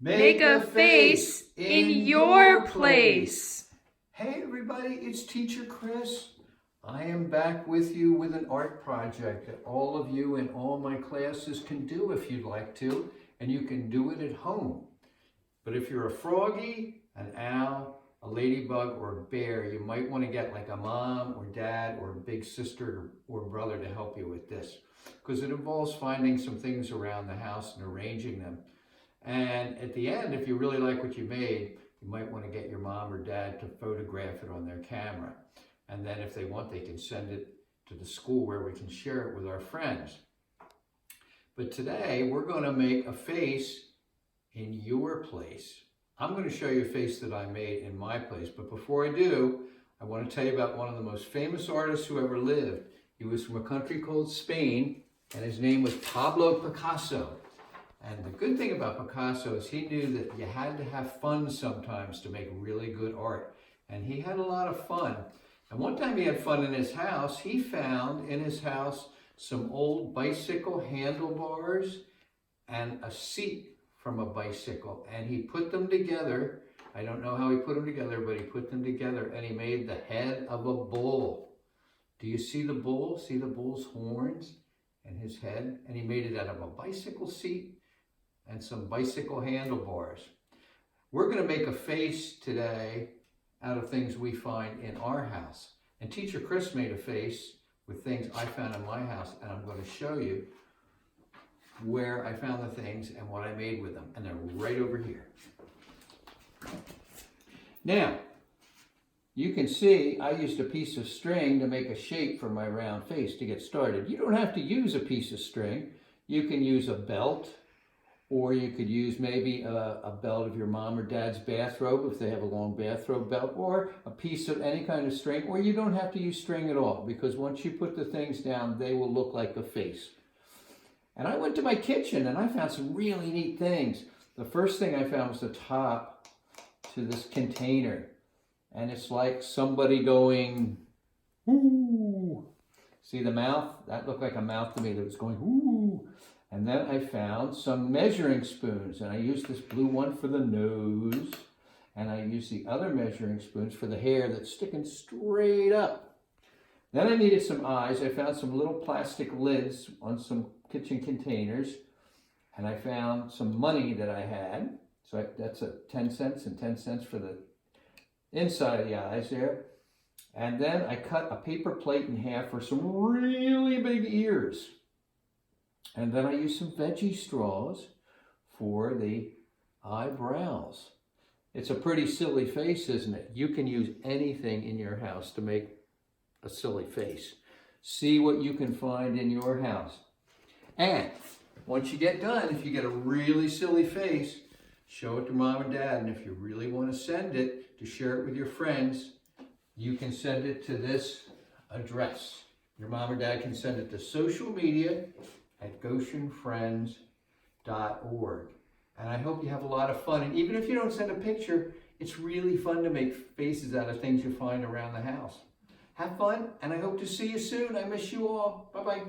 Make a face in your place. Hey everybody, it's Teacher Chris. I am back with you with an art project that all of you in all my classes can do if you'd like to, and you can do it at home. But if you're a froggy, an owl, a ladybug, or a bear, you might want to get like a mom or dad or a big sister or brother to help you with this, because it involves finding some things around the house and arranging them. And at the end, if you really like what you made, you might want to get your mom or dad to photograph it on their camera. And then if they want, they can send it to the school where we can share it with our friends. But today, we're going to make a face in your place. I'm going to show you a face that I made in my place. But before I do, I want to tell you about one of the most famous artists who ever lived. He was from a country called Spain, and his name was Pablo Picasso. And the good thing about Picasso is he knew that you had to have fun sometimes to make really good art. And he had a lot of fun. And one time he had fun in his house. He found in his house some old bicycle handlebars and a seat from a bicycle. And he put them together. I don't know how he put them together, but he put them together and he made the head of a bull. Do you see the bull? See the bull's horns and his head? And he made it out of a bicycle seat and some bicycle handlebars. We're going to make a face today out of things we find in our house. And Teacher Chris made a face with things I found in my house, and I'm going to show you where I found the things and what I made with them. And they're right over here. Now, you can see I used a piece of string to make a shape for my round face to get started. You don't have to use a piece of string. You can use a belt, or you could use maybe a belt of your mom or dad's bathrobe if they have a long bathrobe belt, or a piece of any kind of string, or you don't have to use string at all, because once you put the things down, they will look like a face. And I went to my kitchen and I found some really neat things. The first thing I found was the top to this container. And it's like somebody going, ooh. See the mouth? That looked like a mouth to me that was going, ooh. And then I found some measuring spoons, and I used this blue one for the nose, and I used the other measuring spoons for the hair that's sticking straight up. Then I needed some eyes. I found some little plastic lids on some kitchen containers, and I found some money that I had. So that's 10 cents and 10 cents for the inside of the eyes there. And then I cut a paper plate in half for some really big ears. And then I used some veggie straws for the eyebrows. It's a pretty silly face, isn't it? You can use anything in your house to make a silly face. See what you can find in your house. And once you get done, if you get a really silly face, show it to mom and dad. And if you really want to send it to share it with your friends, you can send it to this address. Your mom or dad can send it to social media at goshenfriends.org. And I hope you have a lot of fun. And even if you don't send a picture, it's really fun to make faces out of things you find around the house. Have fun, and I hope to see you soon. I miss you all. Bye-bye.